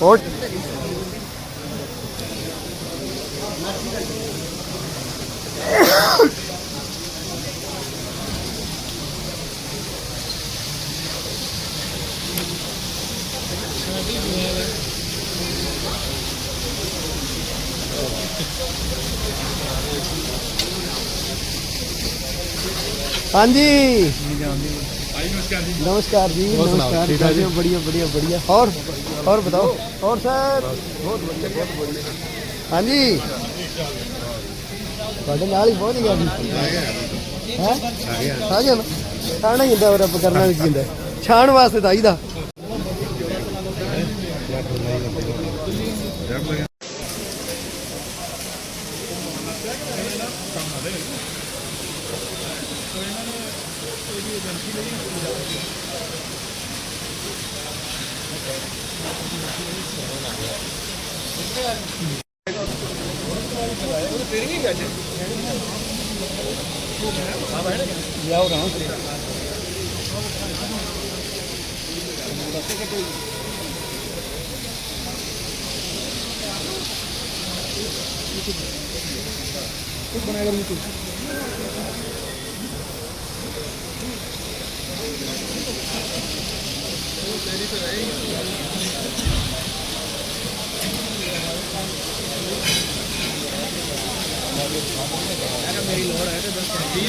और हाँ जी नमस्कार जी नमस्कार बढ़िया बढ़िया बढ़िया और बताओ और सर बहुत बढ़िया बहुत बढ़िया हाँ जी ਤੁਹਾਡੇ ਨਾਲ ਹੀ ਬਹੁਤ ਗਿਆ ਜੀ ਹੈ ਆ ਗਿਆ ਨਾ ਖਾਣਾ ਹੀ ਹੁੰਦਾ ਰੱਬ ਕਰਨਾ ਵੀ ਕੀ ਹੁੰਦਾ ਛਾਣ ਵਾਸਤੇ ਤਾਂ ਆਈਦਾ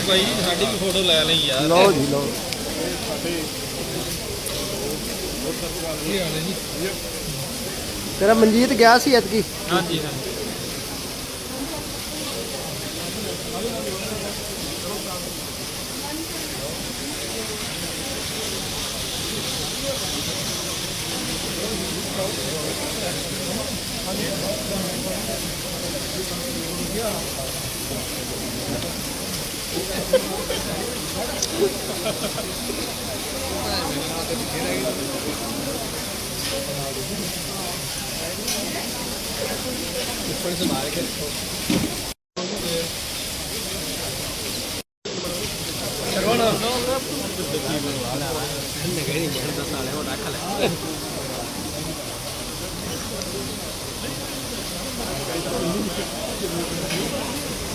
भाई साड़ी भी फोटो लै ली यार लो जी लो तेरा मनजीत गया सी एतकी हाँ जी हाँ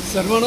सरवण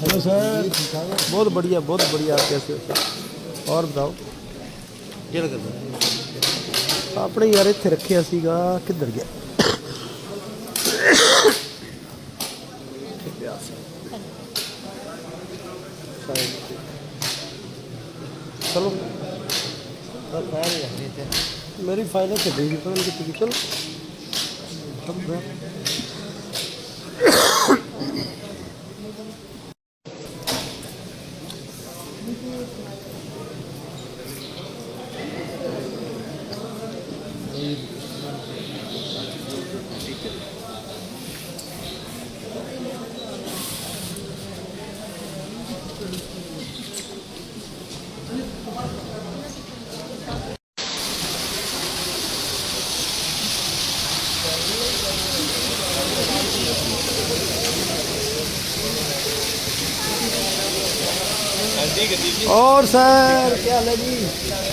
हेलो सर बहुत बढ़िया आप कैसे हो सर और बताओ क्या करते अपने यार इत्थे रखिया सीगा किधर गया चलो मेरी फाइल चल रही थी चलो और सर क्या हाल है जी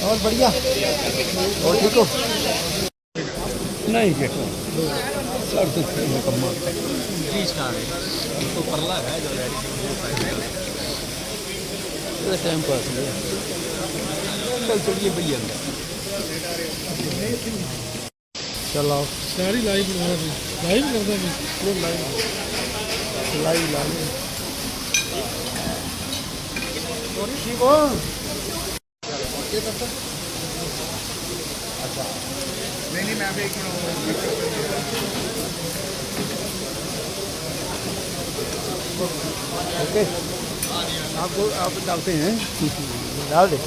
और बढ़िया और ठीक हो नहीं सर तो परला है जो टाइम पास कल चलिए भैया चलो सारी लाइव कर देंगे सिलाई ला ली ठीक हो नहीं मैं भी एक ओके आपको आप डालते हैं डाल दे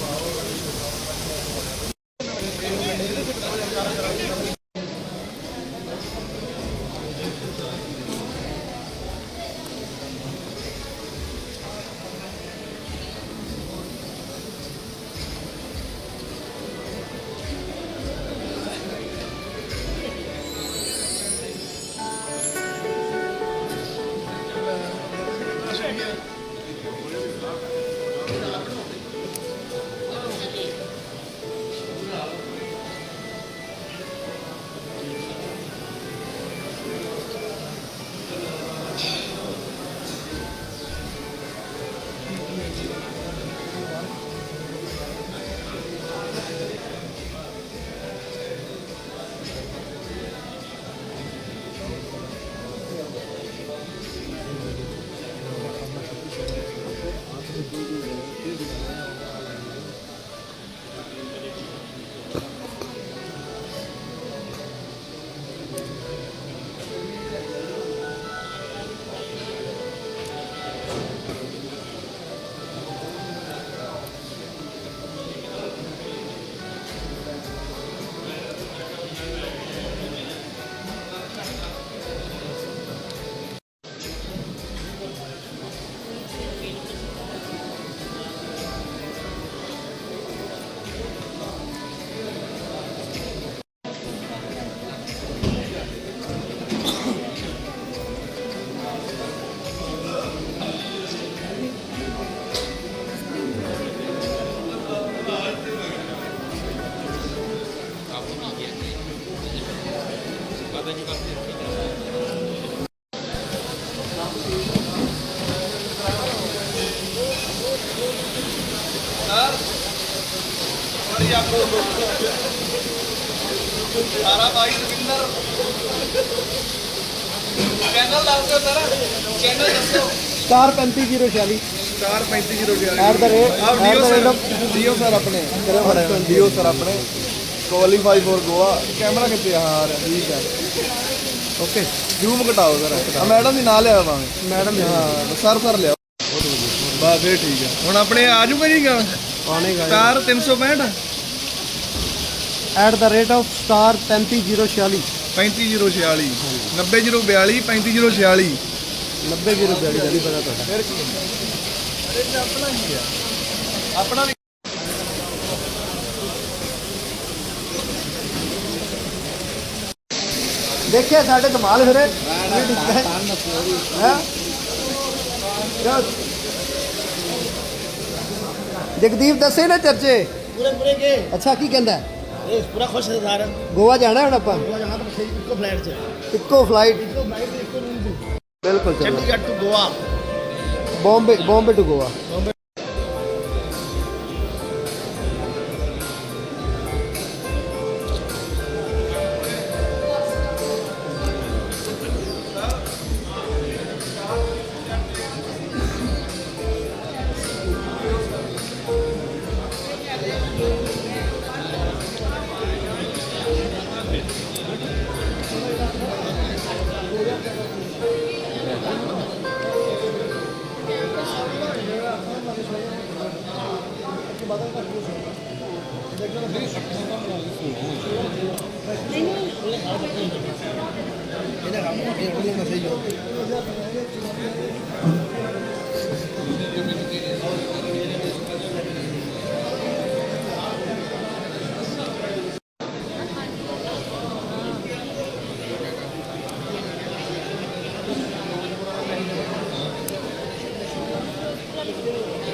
सारा भाई रविंदर चैनल दस दो सर चैनल दसो star 3506 star 3506 at the rate दियो सर अपने दियो सर अपने क्वालीफाई फॉर गोवा कैमरा कितने हाँ ठीक है ओके जूम घटाओ सर मैडम भी ना लिया भावे मैडम हाँ सर लिया बस फिर ठीक है ਹੁਣ ਆਪਣੇ ਆ ਜੂਗਾ ਜੀ ਗਾ आने का star 365 at the rate of star 3506 35046 90042 35046 90 जल्दी पता तो ਫਿਰ ਕੀ ਅਰੇ ਇਹ ਆਪਣਾ ਹੀ ਆ ਆਪਣਾ ਵੀ देखिए साढ़े धमाल फिरे जगदीप दसे ना चर्चे पूरे पूरे के अच्छा की कहता है ये पूरा खुश है सारा गोवा जाना है ਆਪਾਂ गोवा जहाँ पर सही इको फ्लाइट से ਇੱਕੋ ਫਲਾਈਟ इको फ्लाइट से इको रूम से ਬਿਲਕੁਲ ਚਲੋ Chandigarh to Goa Bombay to Goa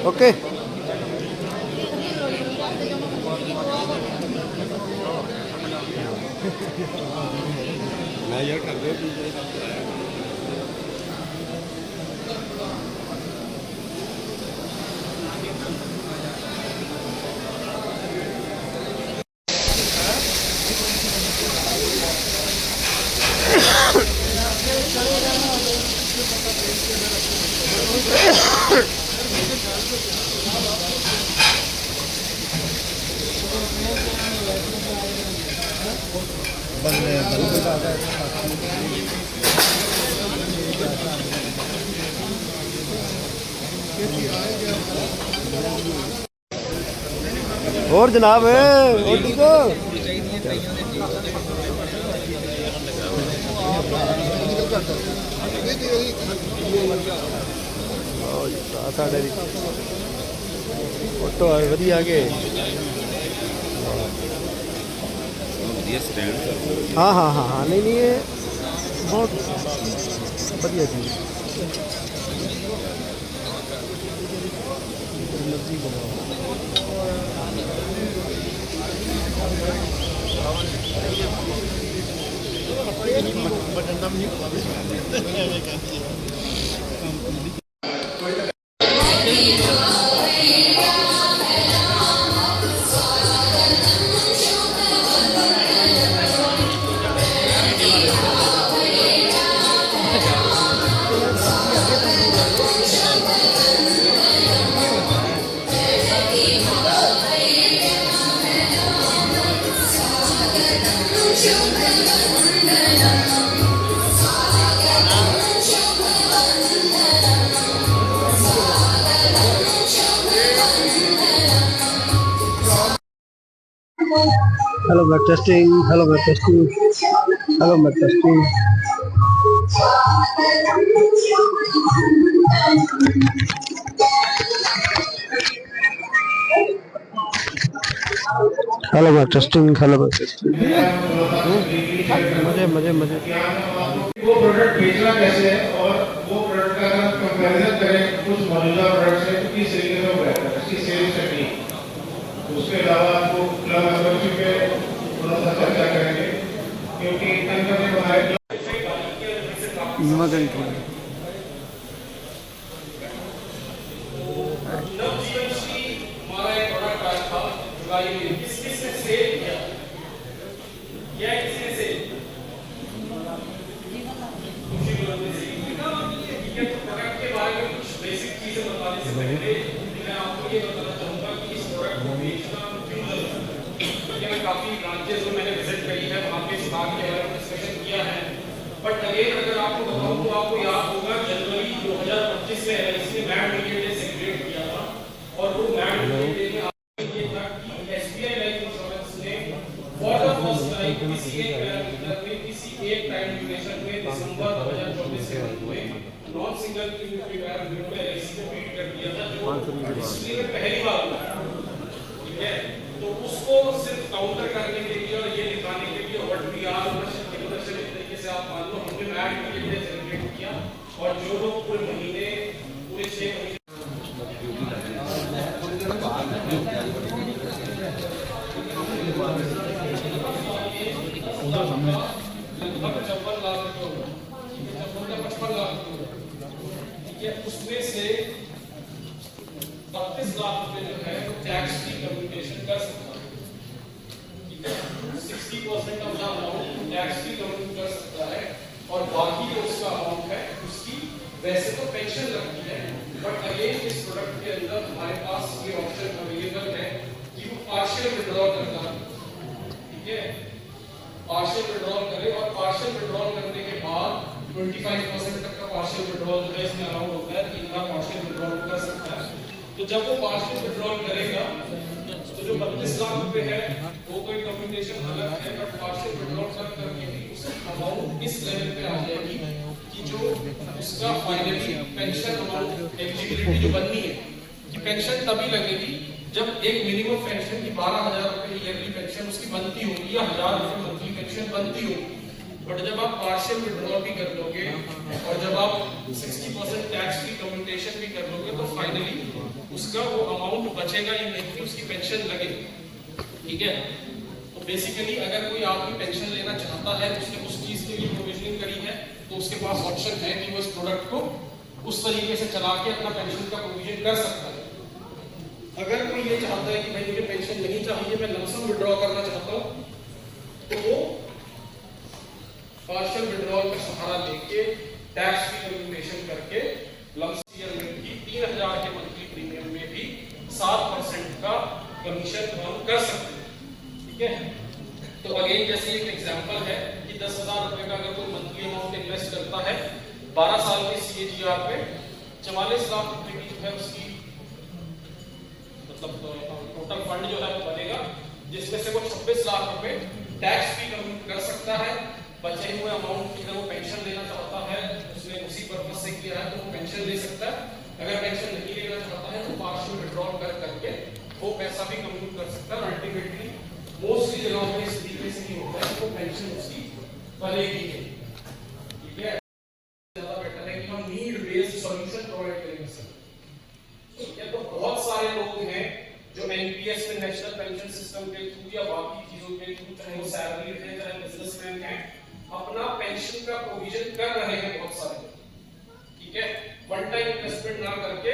okay ਮੈਂ ਯਾਰ ਕਰਦੇ और जनाब और ठीक हो साढ़े फोटो वधिया के हाँ हाँ हाँ हाँ नहीं नहीं ये बहुत बढ़िया चीज़ मर्जी बनाओ Hello, my testing. Hello, my testing. Hello, my testing. Hello, my testing. Hello, my testing. मजे मजे मजे वो प्रोडक्ट बेचना कैसे है और वो प्रोडक्ट का अगर कंपैरिजन करें कुछ मौजूदा प्रोडक्ट से तो किस तरीके से वो बेहतर है इसकी सेल्स टेक्निक उसके अलावा आपको क्लब मेंबरशिप पे थोड़ा सा चर्चा करेंगे क्योंकि अंदर में बनाए हमारा एक प्रोडक्ट आया था जुलाई में किसने सेल किया या किसने सेल प्रोडक्ट के बारे में कुछ बेसिक चीजें बताने से पहले मैं आपको ये बताना चाहूंगा कि इस प्रोडक्ट को बेचना क्यों जरूरी है। मैं काफी ब्रांचेस में मैंने विजिट करी है वहाँ पे इस बात के बारे में डिस्कशन किया है बट अगेन अगर आपको बताऊं तो आपको याद होगा जनवरी 2025 में एलआईसी ने मैड मीडिया डे सेलिब्रेट किया था और वो मैड मीडिया डे में ये था कि एसबीआई लाइफ इंश्योरेंस ने फॉर द फर्स्ट टाइम किसी एक पैरामीटर में किसी एक टाइम ड्यूरेशन में दिसंबर 2024 के अंत में नॉन सिंगल प्रीमियम पैरामीटर में एलआईसी को बीट कर दिया था जो हिस्ट्री में पहली बार हुआ ठीक है। तो उसको सिर्फ काउंटर करने के लिए और ये दिखाने के लिए व्हाट वी आर प्रदर्शन एक तरीके से आप मान लो हमने मैड मीडिया डे सेलिब्रेट किया और जो लोग पूरे महीने पूरे 6 महीने 55 लाख रुपए 55 लाख ठीक है उसमें से 32 लाख रुपए जो है वो टैक्स फ्री कम्युनिकेशन कर सकता है ठीक है 60% of the amount tax free communicate कर सकता है और बाकी जो उसका अमाउंट है उसकी वैसे तो पेंशन लगती है बट अगेन इस प्रोडक्ट के अंदर हमारे पास ये ऑप्शन अवेलेबल है कि वो पार्शियल विड्रॉल करता है ठीक है पार्शियल विड्रॉल करे और पार्शियल विड्रॉल करने के बाद 25% तक का पार्शियल विड्रॉल जो है इसमें अलाउड होता है कि इतना पार्शियल विड्रॉल कर सकता है। तो जब वो पार्शियल विड्रॉल करेगा तो जो 32 लाख रुपए है वो कोई कम्युनिकेशन अलग है बट पार्शियल विड्रॉल करके भी उसकी अमाउंट इस लेवल पे आ जाएगी कि जो उसका फाइनली पेंशन अमाउंट एलिजिबिलिटी जो बननी है कि पेंशन तभी लगेगी जब एक मिनिमम पेंशन की 12,000 रुपए ईयरली पेंशन उसकी बनती होगी या 1,000 रुपए मंथली पेंशन बनती होगी बट जब आप पार्शियल विड्रॉल भी कर लोगे और जब आप 60% टैक्स फ्री कम्युनिकेशन भी कर लोगे तो फाइनली उसका वो अमाउंट बचेगा ही नहीं कि उसकी पेंशन लगेगी ठीक है। तो बेसिकली अगर कोई आपकी पेंशन लेना चाहता है तो उसने उस चीज के लिए प्रोविजनिंग करी है तो उसके पास ऑप्शन है कि वो इस प्रोडक्ट को उस तरीके से चला के अपना पेंशन का प्रोविजन कर सकता है। अगर कोई ये चाहता है कि भाई मुझे पेंशन नहीं चाहिए मैं लमसम विड्रॉ करना चाहता हूँ तो वो पार्शियल विड्रॉल का सहारा लेके टैक्स फ्री कम्युनिकेशन करके लमसम ईयर में भी 3,000 के मंथली प्रीमियम में भी 7% का कमीशन अर्न कर सकते हैं ठीक है। तो अगेन जैसे एक एग्जांपल है कि 10,000 रुपए का अगर कोई मंथली अमाउंट इन्वेस्ट करता है 12 साल के CAGR पे 44 लाख रुपए की जो है उसकी मतलब टोटल फंड जो है वो बनेगा, जिसमें से वो 26 लाख रुपए टैक्स भी कम कर सकता है। बचे हुए अमाउंट अगर वो पेंशन लेना चाहता है, उसने उसी पर्पज से किया है तो वो पेंशन ले सकता है। अगर पेंशन नहीं लेना चाहता है तो पार्शियल विड्रॉल करके वो पैसा भी कंप्यूट कर सकता है। अल्टीमेटली मोस्टली जगहों में इस तरीके से ही होता है, तो पेंशन उसकी बनेगी। ठीक है, ज्यादा बेटर है कि हम नीड बेस्ड सॉल्यूशन प्रोवाइड करेंगे सर। ठीक है, तो बहुत सारे लोग हैं जो एनपीएस में नेशनल पेंशन सिस्टम के थ्रू या बाकी चीजों के थ्रू, चाहे वो सैलरी है चाहे बिजनेसमैन है, अपना पेंशन का प्रोविजन कर रहे हैं बहुत सारे। ठीक है, वन टाइम इन्वेस्टमेंट ना करके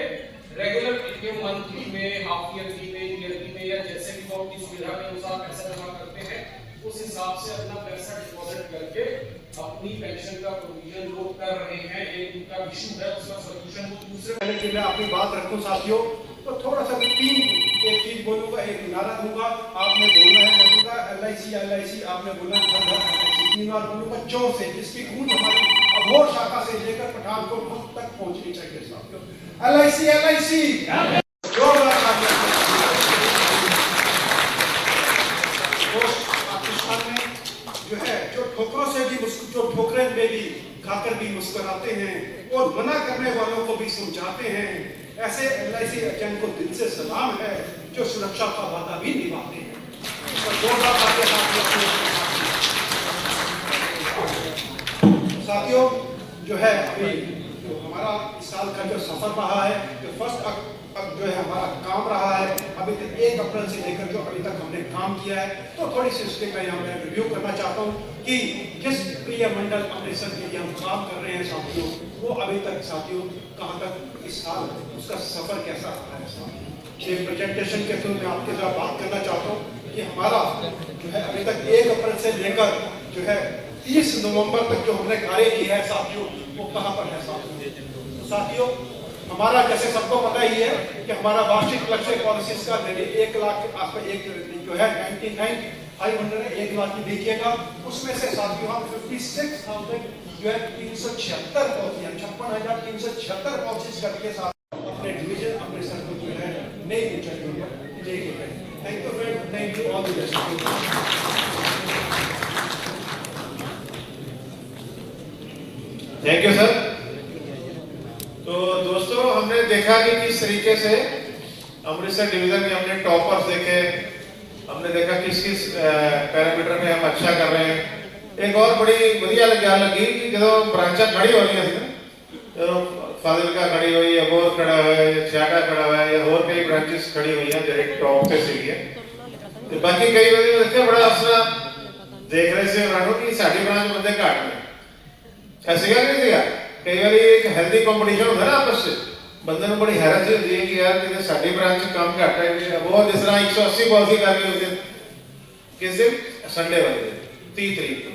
रेगुलर प्रीमियम मंथली में, हाफ ईयरली में, ईयरली में या जैसे भी वो अपनी सुविधा के अनुसार पैसा जमा करते हैं, उस हिसाब से अपना पैसा डिपॉजिट करके अपनी पेंशन का प्रोविजन लोग कर रहे हैं। एक उनका इशू है, उसका सॉल्यूशन वो दूसरे। पहले कि मैं अपनी बात रखूं साथियों, तो थोड़ा सा एक चीज बोलूंगा, एक नारा दूंगा, आपने बोलना है, मैं दूंगा LIC आपने बोलना है, 3 बार बोलूंगा जोर से, जिसकी गूंज हमारी अबोहर शाखा से लेकर पठानकोट तक पहुंचनी चाहिए साथियों। LIC जोरदार पाकिस्तान में जो है, जो ठोकरों से भी जो ठोकरें में भी खाकर भी मुस्कुराते हैं और मना करने वालों को भी समझाते हैं, ऐसे LIC एजेंट को दिल से सलाम है जो सुरक्षा का वादा भी निभाते हैं। साथियों, जो है अभी जो हमारा इस साल का जो सफर रहा है, जो फर्स्ट अब जो है हमारा काम रहा है, अभी तक 1 अप्रैल से लेकर जो अभी तक हमने काम किया है, तो थोड़ी सी उसके मैं यहाँ मैं रिव्यू करना चाहता हूँ कि जिस प्रिय मंडल अमृतसर के लिए हम काम कर रहे हैं साथियों, वो अभी तक साथियों कहाँ तक इस साल उसका सफर कैसा रहा है साथियों। एक प्रेजेंटेशन के थ्रू मैं आपके साथ बात करना चाहता हूँ कि हमारा जो है अभी तक 1 अप्रैल से लेकर जो है 30 नवंबर तक जो हमने कार्य किया है साथियों, वो कहाँ पर है साथियों। साथियों, हमारा जैसे सबको पता ही है कि हमारा वार्षिक लक्ष्य पॉलिसीज का 1 लाख के आसपास एक जो है 1 लाख की देखिएगा, उसमें से साथियों हम 56,000 जो है 376 पॉलिसी 56,376 पॉलिसीज करके साथ अपने डिवीजन अमृतसर को जो है नई ऊंचाइयों पर ले गए। Thank you friend, thank you all the best. Thank you sir. तो दोस्तों, हमने देखा कि किस तरीके से अमृतसर डिवीजन में हमने टॉपर्स देखे, हमने देखा किस किस पैरामीटर में हम अच्छा कर रहे हैं। एक और बड़ी बढ़िया गल लगी कि जो ब्रांचा खड़ी हो रही थी, जो फाजिलका खड़ी हुई है, बोर खड़ा हुआ है, छाटा खड़ा हुआ है, या और कई ब्रांचेस खड़ी हुई हैं जो टॉप पे सी है। तो बाकी कई बार देखते बड़ा अफसर देख रहे थे राठो कि साडी ब्रांच बंदे घट ने, ऐसी गल नहीं थी। कई बार एक हेल्दी कंपटीशन होता है ना आपस में, बंदे को बड़ी हैरत होती है कि यार कि साडी ब्रांच काम घट है। वो जिस तरह 180 पॉलिसी कर रहे होते किस दिन संडे वाले दिन 30 तरीक को,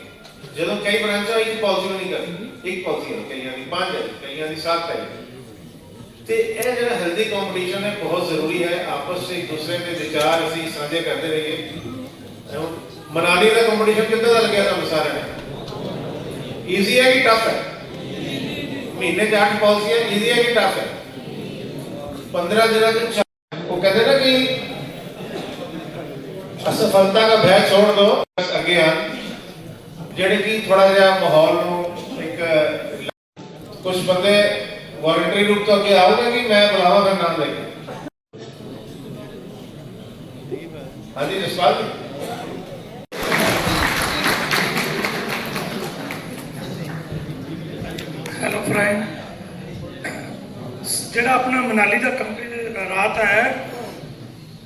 जो कई ब्रांचा एक पॉलिसी नहीं करती, एक पॉलिसी है, कई 5 है, कई 7 है। तो यह जो हेल्दी कंपटीशन है बहुत जरूरी है। आपस में एक दूसरे के विचार असी साझे करते रहिए। मनाली का कंपटीशन कितना का लगे था सारे ने? ईजी है कि टफ है? महीने 8 पॉलिसी है, ईजी है कि टफ है? 15 दिन वो कहते ना कि असफलता का भय छोड़ दो, अगे आन जेडे की थोड़ा जा माहौल एक कुछ बंदे वॉलंटरी रूप तो अगे आओगे कि मैं बुलावा फिर नाम लेके। हाँ जी जसपाल जी। हेलो फ्रेंड, ਜਿਹੜਾ ਆਪਣਾ ਮਨਾਲੀ ਦਾ ਰਾਤ ਹੈ,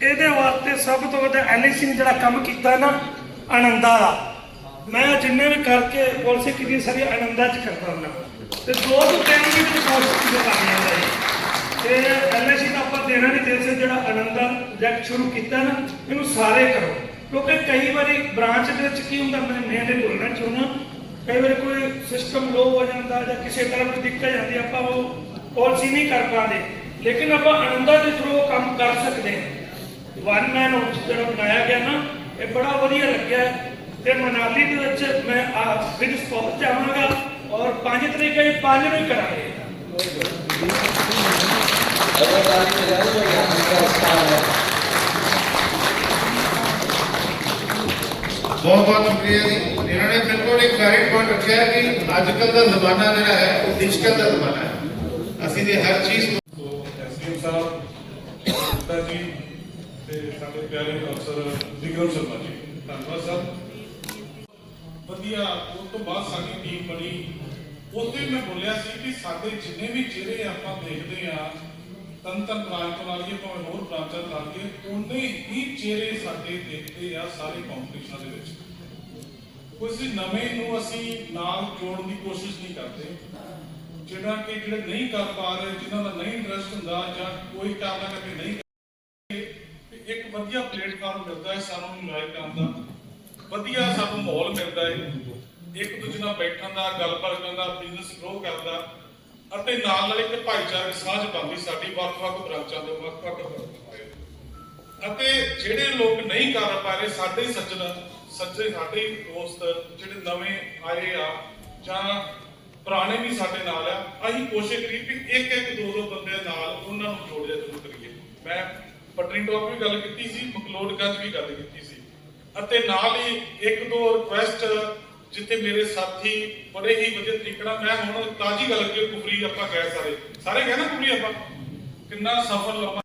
ਇਹਦੇ ਵਾਸਤੇ ਸਭ ਤੋਂ ਵੱਡਾ LIC ਨੇ ਜਿਹੜਾ ਕੰਮ ਕੀਤਾ ਨਾ ਆਨੰਦਾ ਦਾ, ਮੈਂ ਜਿੰਨੇ ਵੀ ਕਰਕੇ ਪਾਲਿਸੀ ਕੀਤੀ ਸਾਰੀ ਆਨੰਦਾ 'ਚ ਕਰਦਾ ਹੁੰਦਾ ਤੇ 2 ਤੋਂ 3 ਵੀ ਕੋਸ਼ਿਸ਼ ਕਰਨੀ ਹੈ। ਤੇ LIC ਦਾ ਆਪਾਂ ਦੇਣਾ ਨਹੀਂ ਦੇ ਸਕਦੇ, ਜਿਹੜਾ ਆਨੰਦਾ ਪ੍ਰੋਜੈਕਟ ਸ਼ੁਰੂ ਕੀਤਾ ਨਾ ਇਹਨੂੰ ਸਾਰੇ ਕਰੋ, ਕਿਉਂਕਿ ਕਈ ਵਾਰੀ ਬ੍ਰਾਂਚ ਦੇ ਵਿੱਚ ਕੀ ਹੁੰਦਾ, ਮੈਂ ਇਹਦੇ ਬੋਲਣਾ ਚਾਹੁੰਦਾ, कई बार कोई सिस्टम लो हो जाता है, किसी तरह की दिक्कत आती है, आप वो पॉलिसी नहीं कर पाते, लेकिन आप आनंदा के थ्रू काम कर सकते हैं। 1 मैन हाउस जो बनाया गया ना, ये बड़ा वधिया लग्या है। मनाली के मैं फिर पहुंच जावांगा और 5 तरीके 5 में करांगे। ਬਹੁਤ ਬਹੁਤ ਸ਼ੁਕਰੀਆ ਜੀ। ਇਹਨਾਂ ਨੇ ਬਿਲਕੁਲ ਇੱਕ ਵੈਲਿਡ ਪੁਆਇੰਟ ਰੱਖਿਆ ਕਿ ਅੱਜ ਕੱਲ੍ਹ ਦਾ ਜ਼ਮਾਨਾ ਜਿਹੜਾ ਹੈ ਉਹ ਡਿਜੀਟਲ ਦਾ ਜ਼ਮਾਨਾ ਹੈ। ਅਸੀਂ ਜੇ ਹਰ ਚੀਜ਼ ਸੋ ਐਸਡੀਐਮ ਸਾਹਿਬ ਗੁਪਤਾ ਜੀ ਤੇ ਸਾਡੇ ਪਿਆਰੇ ਅਫਸਰ ਵਿਕਰਮ ਸ਼ਰਮਾ ਜੀ, ਧੰਨਵਾਦ ਸਰ। ਵਧੀਆ। ਉਸ ਤੋਂ ਬਾਅਦ ਸਾਡੀ ਟੀਮ ਬਣੀ। ਉਸ ਦਿਨ ਮੈਂ ਬੋਲਿਆ ਸੀ ਕਿ ਸਾਡੇ ਜਿੰਨੇ ਵੀ ਚਿਹਰੇ ਆਪਾਂ ਦੇਖਦੇ ਆ ਤਨ ਬ੍ਰਾਂਚ ਤੋਂ ਲਾ ਲਈਏ ਭਾਵੇਂ ਹੋਰ ਬ੍ਰਾਂਚਾਂ ਲਾ ਲਈਏ, ਉਨੇ ਹੀ ਚਿਹਰੇ ਸਾਡੇ ਦੇਖਦੇ ਆ ਸਾਰੇ ਕੰਪੀਟੀਸ਼ਨਾਂ ਦੇ ਵਿੱਚ। ਕਿਸੇ ਨਵੇਂ ਨੂੰ ਅਸੀਂ ਨਾਲ ਜੋੜਨ ਦੀ ਕੋਸ਼ਿਸ਼ ਨਹੀਂ ਕਰਦੇ। ਜਿਹੜੇ ਨਹੀਂ ਕਰ ਪਾ ਰਹੇ, ਜਿਨ੍ਹਾਂ ਦਾ ਨਹੀਂ ਇੰਟਰਸਟ ਹੁੰਦਾ ਜਾਂ ਕੋਈ ਕਾਰਨ ਕਰਕੇ ਨਹੀਂ, ਇੱਕ ਵਧੀਆ ਪਲੇਟਫਾਰਮ ਮਿਲਦਾ ਹੈ ਸਾਨੂੰ ਇੰਜੋਏ ਕਰਨ ਦਾ, ਵਧੀਆ ਸਾਨੂੰ ਮਾਹੌਲ ਮਿਲਦਾ ਹੈ ਇੱਕ ਦੂਜੇ ਨਾਲ ਬੈਠਣ ਦਾ, ਗੱਲਬਾਤ ਕਰਨ ਦਾ, ਬਿਜ਼ਨਸ ਗਰੋ ਕਰਨ ਦਾ, ਅਤੇ ਨਾਲ ਇੱਕ ਭਾਈਚਾਰਕ ਸਾਂਝ ਬਣਦੀ ਸਾਡੀ ਵੱਖ-ਵੱਖ ਬ੍ਰਾਂਚਾਂ ਤੋਂ ਵੱਖ-ਵੱਖ ਅਤੇ ਜਿਹੜੇ ਲੋਕ ਨਹੀਂ ਕਰ ਪਾ ਰਹੇ ਸਾਡੇ ਸੱਜੇ ਸਾਡੇ ਦੋਸਤ ਜਿਹੜੇ ਨਵੇਂ ਆਏ ਆ ਜਾਂ ਪੁਰਾਣੇ ਵੀ ਸਾਡੇ ਨਾਲ ਆ, ਅਸੀਂ ਕੋਸ਼ਿਸ਼ ਕਰੀ ਵੀ ਇੱਕ ਦੋ ਬੰਦੇ ਨਾਲ ਉਹਨਾਂ ਨੂੰ ਜੋੜਿਆ ਜ਼ਰੂਰ ਕਰੀਏ। ਮੈਂ ਪਟਨੀਟੌਪ ਵੀ ਗੱਲ ਕੀਤੀ ਸੀ, ਮਕਲੋਡਗੰਜ ਵੀ ਗੱਲ ਕੀਤੀ ਸੀ ਅਤੇ ਨਾਲ ਹੀ ਇੱਕ ਦੋ ਰਿਕੁਐਸਟ ਜਿੱਥੇ ਮੇਰੇ ਸਾਥੀ ਬੜੇ ਹੀ ਵਧੀਆ ਤਰੀਕੇ ਨਾਲ, ਮੈਂ ਹੁਣ ਤਾਜ਼ੀ ਗੱਲ ਕਿ ਕੁਫਰੀ ਆਪਾਂ ਗਏ ਸਾਰੇ ਗਏ ਨਾ ਕੁਫਰੀ, ਆਪਾਂ ਕਿੰਨਾ ਸਫਲ ਆਪਾਂ